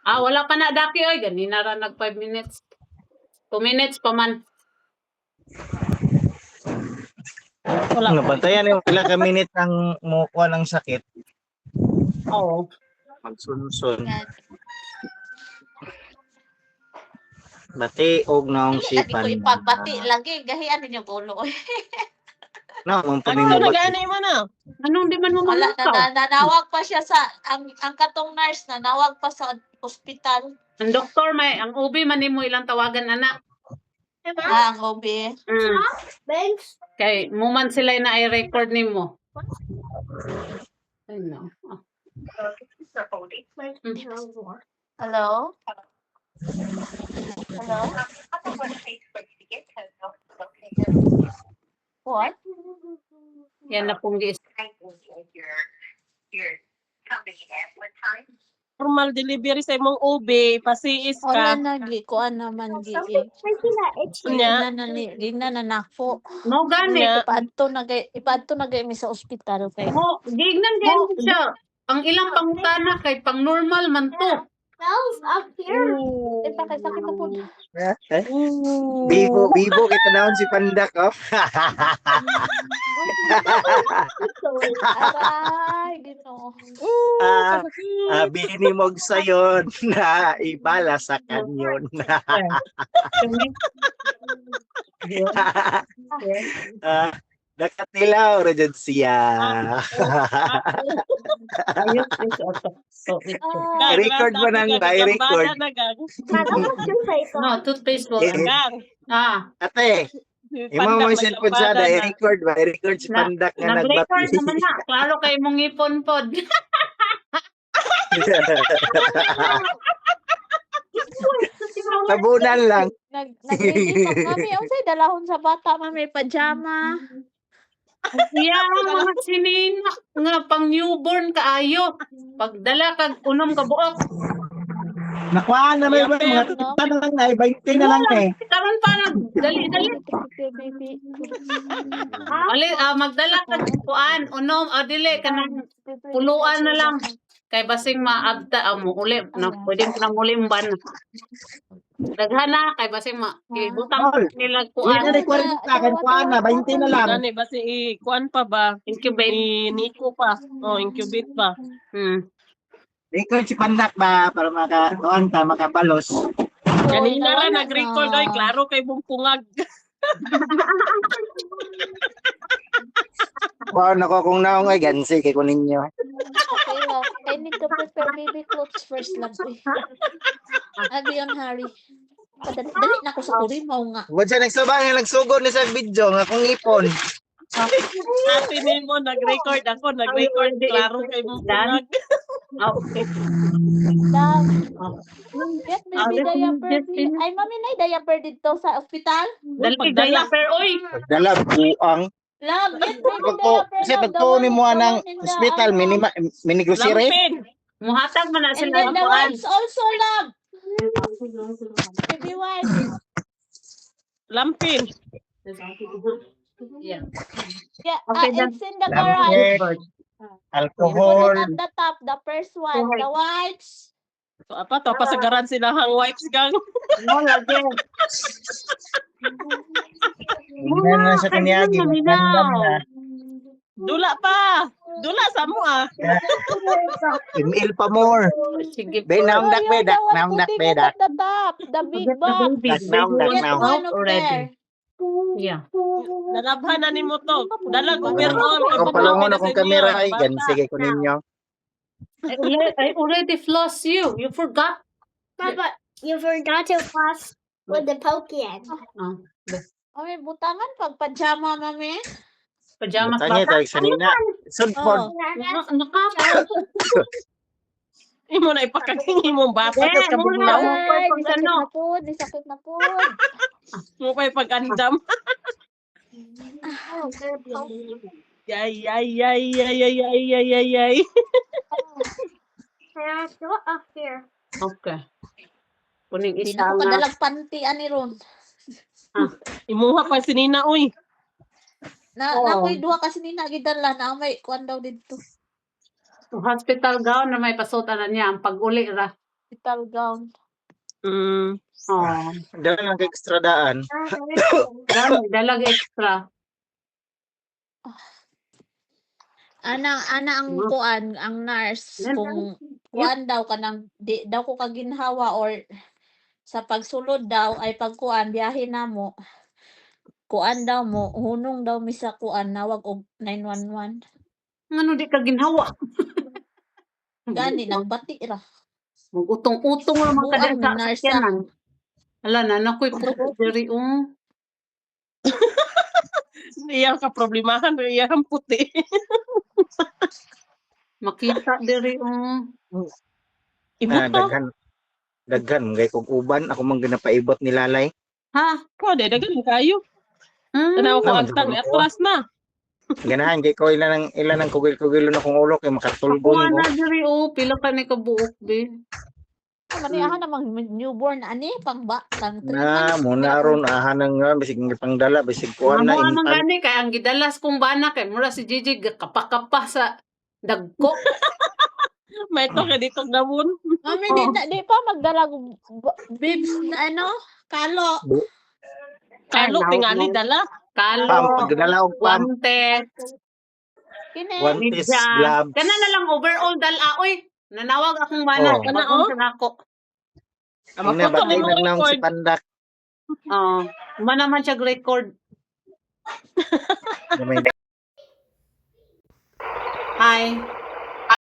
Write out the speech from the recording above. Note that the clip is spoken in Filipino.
Wala pa na daki oy, ganina ra nag 5 minutes. 2 minutes pa man. Wala. Nabantayan yung pila ka minute ang mukuha ng sakit. Oo. Magsunsun. Bati og naong Lagi ko sipan. ipabati lagi gahian ninyo gulo. No, mong Ano panimabati. nagani man na? Anong di man mo Wala mamakaw? nanawag pa siya sa ang katong nurse nanawag pa sa ospital. Ang doktor ang OB man nimo ilang tawagan anak. Ang OB. Thanks. Kay mo man sila na i-record nimo. Ay no. Hello? Hello? What? Yan na pong gis. Normal delivery sa imong OB, pasiis Wala ka. na kuan naman gi. Nya, Di na nanako. Mo gani. nya. Ipadto na mi sa ospital kay. Mo gignan gani siya. Ang ilang pangutana kay pang normal man to. Up here. Ito kay sakit na po. Bibo kita naon si Pandak oh. Aray, Ginoo. Bini mo sayon na ibala sa kanyon. Nakatilaw ra jud siya. I-record mo nang i-record. No, toothpaste po. Ate, imo mo cellphone sa i-record ba? I-record si Pandak nga Nag-record nagbati. naman na. Klaro kay mong ipon pod. Tabunan lang. Nag-iisip kami, unsay dalahon sa bata, mami, pajama. Mga sinina nga pang newborn kaayo. Pagdala kag unom ka buok. Nakuha na may mga tanong lang na 20 na lang eh. Karon pa dali. Magdala kag kuan unom dili kanang puluan na lang. Kay basing maabta mo uli na pwedeng pinangulimban. Daghan na kay basing ibutang nila kuan. Ina ni 40 kan kuha na 20 na lang. Gani ba si kuan pa ba? Incubate. Nico pa. Incubate pa. Record si Pandak ba para makakuan ta makabalos. Kanina ra nag-record oy, klaro kay bungpungag. Wow, nako kung naong ay gansi kay kunin niyo. Okay lang. I need to prepare baby clothes first lang. Abi on Harry. Dali na ako sa kuri mo nga. Wala siya nagsubang nagsugod ni sa video nga kung ipon. Ate nimo nag-record ako, nag-record klaro kay bungpungag. Okay. Get baby diaper. Ay, mami na diaper dito sa ospital. Dali diaper oy. Dala buang. Love, get baby diaper. Kasi pagtuon mo anang hospital mini grocery. Lampin. Muhatag man na And sila then the kuan. wipes also, love. Baby wipes. Lampin. Yeah. Yeah, Okay, it's in the garage. Alcohol. Put it at the top, the first one, the wipes. So apa to pasagaran sila hang wipes gang. No lagi. Hindi na sa kanyagi. Dula pa. Dula sa mo ah. Email pa more. Sige. Be naong dak be dak naong dak be dak. At the top, the big box. Dak naong dak Get naong. one up there. Yeah. Nalabhan na nimo to. Dalag overall. Kung palungon akong kamera ay gansi kay kunin niyo. I already floss you. You forgot. Papa, you forgot to floss with the Pokemon. Oy, butangan pag pajama, mami. Pajamas Tanya bata. tayo sa nina. Sudpod. Nakaka. Imo na ipakakingi mong bata Eh, ka kabugnaw. Ay, Pag sakit ano? na po, sakit na po. Mo pa ipagandam. Yay yay yay yay yay yay yay yay yay. Parents, go up here. Okay. Kuning Hindi isa na ko nga. kadalag panty ani ron. Imuha pa si Nina uy. Na Oo. ako'y duha kasi ni nagidala na may kuan daw dito. hospital gown na may pasutan na niya ang pag-uli ra. Hospital gown. Oh, Dala lang kay extra daan. dami dalag extra. Ana ang Hmm. kuan, ang nurse Yan, kung kuan daw kanang di daw ko kaginhawa or sa pagsulod daw ay pagkuan biyahe na mo. Kuan daw mo, hunong daw mi sa kuan nawag og 911. Ngano di ka ginhawa? Gani nagbati ra. Utong-utong lang man kada Buang sa nurse sakyanan. Ala na nakoy puto diri Iyang kaproblemahan, iyang puti. makita diri Ibot Ah, to. daghan gay kog uban ako man ginapaibot ni Lalay. Ha? Ko, dagan kayo. Tanaw ko Naman, ang tang siguro. atlas na. Ganahan kay ko ilan ng kugil-kugilo na kong ulo kay makatulgon Kuha ko. na diri pila ka ni kabuok be. Maniahan namang newborn ani pang ba tang 3 Na months. muna aron ahan nga bisig pangdala bisig kuan na Amo man infant. gani kay ang gidalas kong bana kay mura si Gigi kapakapa sa dagko. May to kay dito gawon. Mami Oh. di pa magdala og bibs na ano, kalo. Kalo Ay, tingali no. dala. Pam Kalo, pagdala og pam guantes, Kini. guantes medyas. gloves. Kana na lang overall dala oy. Nanawag akong bana Oh. kay Kana, bagong oh. sa nako. Ama Ina ko to ba ni mo nagnaong si record. Pandak. Naman siya record. Na may Hi.